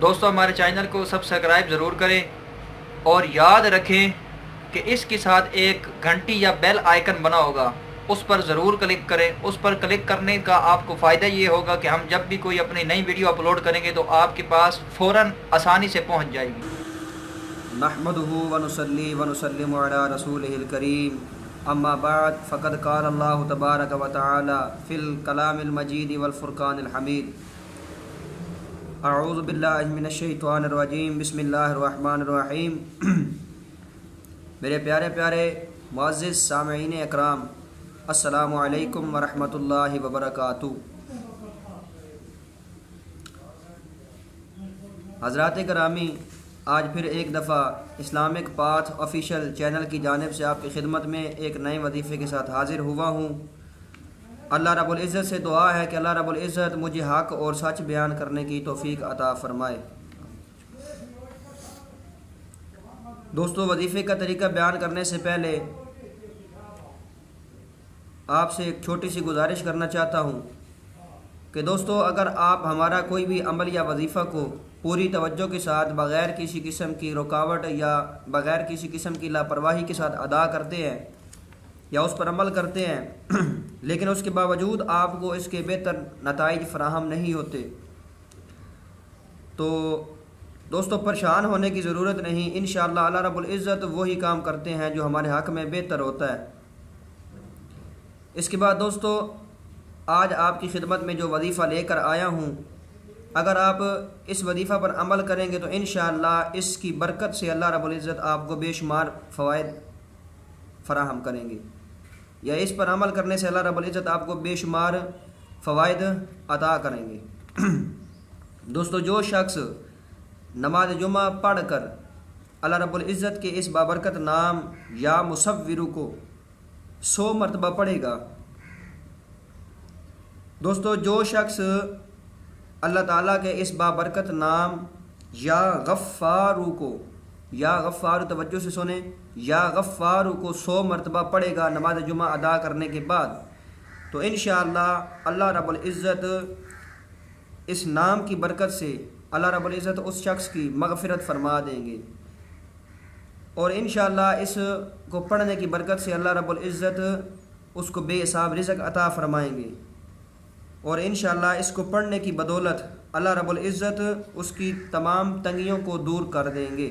دوستو ہمارے چینل کو سبسکرائب ضرور کریں اور یاد رکھیں کہ اس کے ساتھ ایک گھنٹی یا بیل آئیکن بنا ہوگا، اس پر ضرور کلک کریں۔ اس پر کلک کرنے کا آپ کو فائدہ یہ ہوگا کہ ہم جب بھی کوئی اپنی نئی ویڈیو اپلوڈ کریں گے تو آپ کے پاس فوراً آسانی سے پہنچ جائے گی۔ نحمده ونصلي ونسلم على رسوله الكريم اما بعد فقد قال الله تبارك وتعالى في الكلام المجيد والفرقان الحميد اعوذ باللہ من الشیطان الرجیم بسم اللہ الرحمن الرحیم۔ میرے پیارے پیارے معزز سامعین اکرام، السلام علیکم ورحمۃ اللہ وبرکاتہ۔ حضرات گرامی، آج پھر ایک دفعہ اسلامک پاتھ آفیشیل چینل کی جانب سے آپ کی خدمت میں ایک نئے وظیفے کے ساتھ حاضر ہوا ہوں۔ اللہ رب العزت سے دعا ہے کہ اللہ رب العزت مجھے حق اور سچ بیان کرنے کی توفیق عطا فرمائے۔ دوستو، وظیفے کا طریقہ بیان کرنے سے پہلے آپ سے ایک چھوٹی سی گزارش کرنا چاہتا ہوں کہ دوستو، اگر آپ ہمارا کوئی بھی عمل یا وظیفہ کو پوری توجہ کے ساتھ بغیر کسی قسم کی رکاوٹ یا بغیر کسی قسم کی لاپرواہی کے ساتھ ادا کرتے ہیں یا اس پر عمل کرتے ہیں لیکن اس کے باوجود آپ کو اس کے بہتر نتائج فراہم نہیں ہوتے، تو دوستو پریشان ہونے کی ضرورت نہیں۔ انشاءاللہ اللہ رب العزت وہی کام کرتے ہیں جو ہمارے حق میں بہتر ہوتا ہے۔ اس کے بعد دوستو، آج آپ کی خدمت میں جو وظیفہ لے کر آیا ہوں، اگر آپ اس وظیفہ پر عمل کریں گے تو انشاءاللہ اس کی برکت سے اللہ رب العزت آپ کو بے شمار فوائد فراہم کریں گے، یا اس پر عمل کرنے سے اللہ رب العزت آپ کو بے شمار فوائد عطا کریں گے۔ دوستو، جو شخص نماز جمعہ پڑھ کر اللہ رب العزت کے اس بابرکت نام یا مصور کو 100 مرتبہ پڑھے گا، دوستو جو شخص اللہ تعالیٰ کے اس بابرکت نام یا غفارو کو، یا غفار، توجہ سے سنیں، یا غفارو کو 100 مرتبہ پڑھے گا نماز جمعہ ادا کرنے کے بعد، تو انشاءاللہ اللہ رب العزت اس نام کی برکت سے اللہ رب العزت اس شخص کی مغفرت فرما دیں گے، اور انشاءاللہ اس کو پڑھنے کی برکت سے اللہ رب العزت اس کو بے حساب رزق عطا فرمائیں گے، اور انشاءاللہ اس کو پڑھنے کی بدولت اللہ رب العزت اس کی تمام تنگیوں کو دور کر دیں گے۔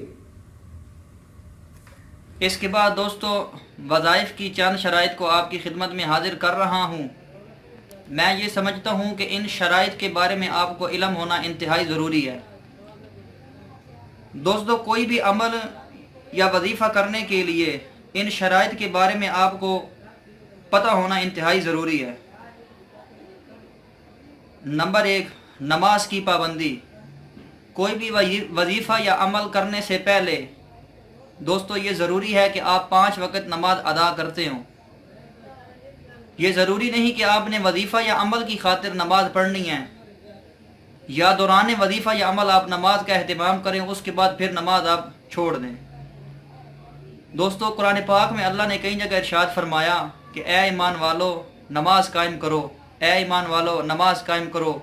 اس کے بعد دوستو، وظائف کی چند شرائط کو آپ کی خدمت میں حاضر کر رہا ہوں۔ میں یہ سمجھتا ہوں کہ ان شرائط کے بارے میں آپ کو علم ہونا انتہائی ضروری ہے۔ دوستو، کوئی بھی عمل یا وظیفہ کرنے کے لیے ان شرائط کے بارے میں آپ کو پتہ ہونا انتہائی ضروری ہے۔ نمبر 1، نماز کی پابندی۔ کوئی بھی وظیفہ یا عمل کرنے سے پہلے دوستو یہ ضروری ہے کہ آپ 5 وقت نماز ادا کرتے ہوں۔ یہ ضروری نہیں کہ آپ نے وظیفہ یا عمل کی خاطر نماز پڑھنی ہے، یا دوران وظیفہ یا عمل آپ نماز کا اہتمام کریں، اس کے بعد پھر نماز آپ چھوڑ دیں۔ دوستو، قرآن پاک میں اللہ نے کئی جگہ ارشاد فرمایا کہ اے ایمان والو نماز قائم کرو، اے ایمان والو نماز قائم کرو۔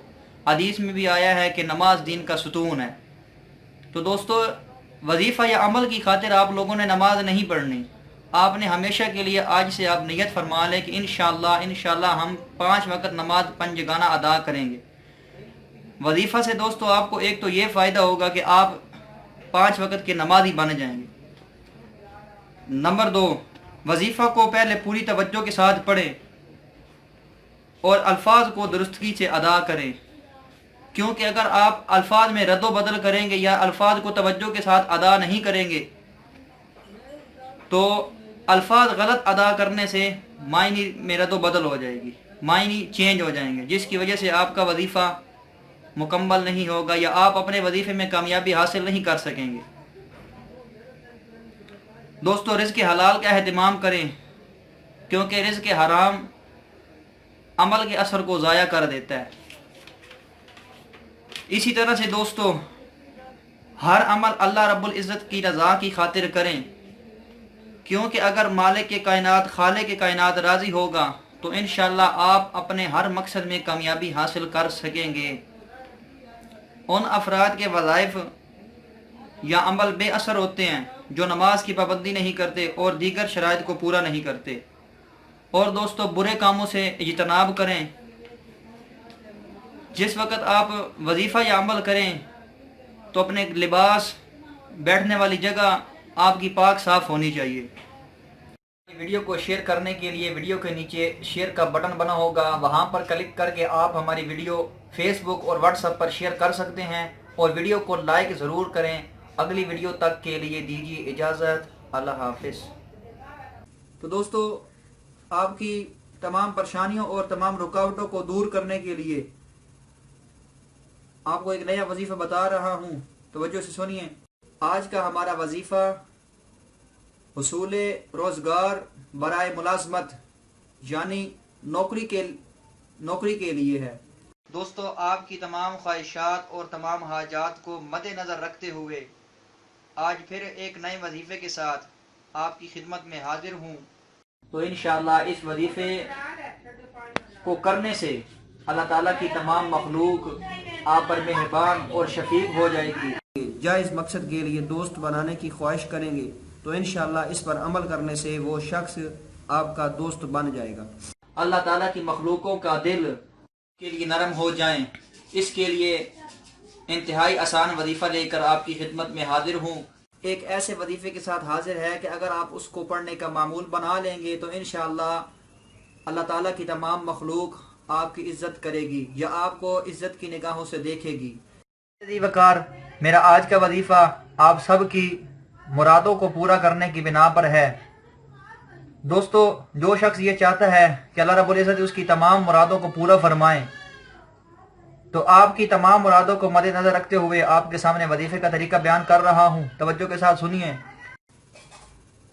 حدیث میں بھی آیا ہے کہ نماز دین کا ستون ہے۔ تو دوستو، وظیفہ یا عمل کی خاطر آپ لوگوں نے نماز نہیں پڑھنی، آپ نے ہمیشہ کے لیے آج سے آپ نیت فرما لیں کہ انشاءاللہ ہم 5 وقت نماز پنجگانہ ادا کریں گے۔ وظیفہ سے دوستو آپ کو ایک تو یہ فائدہ ہوگا کہ آپ 5 وقت کے نمازی بن جائیں گے۔ نمبر 2، وظیفہ کو پہلے پوری توجہ کے ساتھ پڑھیں اور الفاظ کو درستگی سے ادا کریں، کیونکہ اگر آپ الفاظ میں رد و بدل کریں گے یا الفاظ کو توجہ کے ساتھ ادا نہیں کریں گے تو الفاظ غلط ادا کرنے سے معنی میں رد و بدل ہو جائے گی، معنی چینج ہو جائیں گے، جس کی وجہ سے آپ کا وظیفہ مکمل نہیں ہوگا یا آپ اپنے وظیفے میں کامیابی حاصل نہیں کر سکیں گے۔ دوستو، رزق حلال کا اہتمام کریں، کیونکہ رزق حرام عمل کے اثر کو ضائع کر دیتا ہے۔ اسی طرح سے دوستو، ہر عمل اللہ رب العزت کی رضا کی خاطر کریں، کیونکہ اگر مالک کائنات، خالق کائنات راضی ہوگا تو انشاءاللہ آپ اپنے ہر مقصد میں کامیابی حاصل کر سکیں گے۔ ان افراد کے وظائف یا عمل بے اثر ہوتے ہیں جو نماز کی پابندی نہیں کرتے اور دیگر شرائط کو پورا نہیں کرتے۔ اور دوستو برے کاموں سے اجتناب کریں۔ جس وقت آپ وظیفہ یا عمل کریں تو اپنے لباس، بیٹھنے والی جگہ آپ کی پاک صاف ہونی چاہیے۔ ویڈیو کو شیئر کرنے کے لیے ویڈیو کے نیچے شیئر کا بٹن بنا ہوگا، وہاں پر کلک کر کے آپ ہماری ویڈیو فیس بک اور واٹس ایپ پر شیئر کر سکتے ہیں، اور ویڈیو کو لائک ضرور کریں۔ اگلی ویڈیو تک کے لیے دیجیے اجازت، اللہ حافظ۔ تو دوستو آپ کی تمام پریشانیوں اور تمام رکاوٹوں کو دور کرنے کے لیے آپ کو ایک نیا وظیفہ بتا رہا ہوں، توجہ سے سنیے۔ آج کا ہمارا وظیفہ حصول روزگار برائے ملازمت یعنی نوکری کے لیے ہے۔ دوستو آپ کی تمام خواہشات اور تمام حاجات کو مد نظر رکھتے ہوئے آج پھر ایک نئے وظیفے کے ساتھ آپ کی خدمت میں حاضر ہوں۔ تو انشاءاللہ اس وظیفے کو کرنے سے اللہ تعالیٰ کی تمام مخلوق آپ پر مہربان اور شفیق ہو جائے گی۔ جائز مقصد کے لیے دوست بنانے کی خواہش کریں گے تو انشاءاللہ اس پر عمل کرنے سے وہ شخص آپ کا دوست بن جائے گا۔ اللہ تعالیٰ کی مخلوقوں کا دل کے لیے نرم ہو جائیں، اس کے لیے انتہائی آسان وظیفہ لے کر آپ کی خدمت میں حاضر ہوں۔ ایک ایسے وظیفے کے ساتھ حاضر ہے کہ اگر آپ اس کو پڑھنے کا معمول بنا لیں گے تو انشاءاللہ اللہ تعالیٰ کی تمام مخلوق آپ کی عزت کرے گی یا آپ کو عزت کی نگاہوں سے دیکھے گی۔ وقار میرا آج کا وظیفہ آپ سب کی مرادوں کو پورا کرنے کی بنا پر ہے۔ دوستو جو شخص یہ چاہتا ہے کہ اللہ رب العزت اس کی تمام مرادوں کو پورا فرمائیں، تو آپ کی تمام مرادوں کو مد نظر رکھتے ہوئے آپ کے سامنے وظیفے کا طریقہ بیان کر رہا ہوں، توجہ کے ساتھ سنیے۔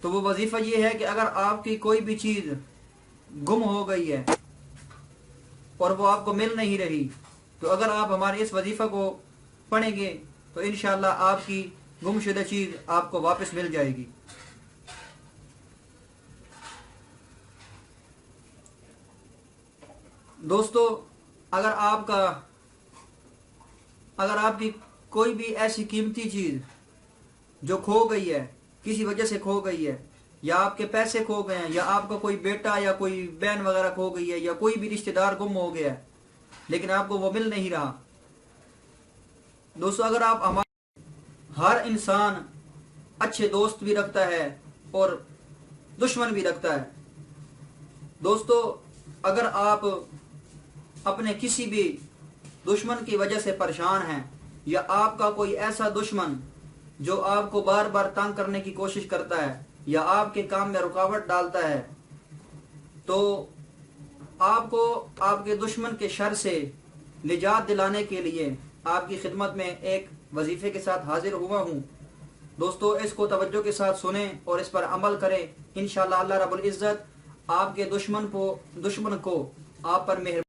تو وہ وظیفہ یہ ہے کہ اگر آپ کی کوئی بھی چیز گم ہو گئی ہے اور وہ آپ کو مل نہیں رہی، تو اگر آپ ہمارے اس وظیفہ کو پڑھیں گے تو انشاءاللہ آپ کی گم شدہ چیز آپ کو واپس مل جائے گی۔ دوستو اگر آپ کی کوئی بھی ایسی قیمتی چیز جو کھو گئی ہے، کسی وجہ سے کھو گئی ہے، یا آپ کے پیسے کھو گئے ہیں، یا آپ کا کوئی بیٹا یا کوئی بہن وغیرہ کھو گئی ہے، یا کوئی بھی رشتہ دار گم ہو گیا ہے لیکن آپ کو وہ مل نہیں رہا، دوستو اگر آپ ہر انسان اچھے دوست بھی رکھتا ہے اور دشمن بھی رکھتا ہے۔ دوستو اگر آپ اپنے کسی بھی دشمن کی وجہ سے پریشان ہیں، یا آپ کا کوئی ایسا دشمن جو آپ کو بار بار تنگ کرنے کی کوشش کرتا ہے یا آپ کے کام میں رکاوٹ ڈالتا ہے، تو آپ کو آپ کے دشمن کے شر سے نجات دلانے کے لیے آپ کی خدمت میں ایک وظیفے کے ساتھ حاضر ہوا ہوں۔ دوستو اس کو توجہ کے ساتھ سنیں اور اس پر عمل کریں، انشاءاللہ اللہ رب العزت آپ کے دشمن کو آپ پر مہربان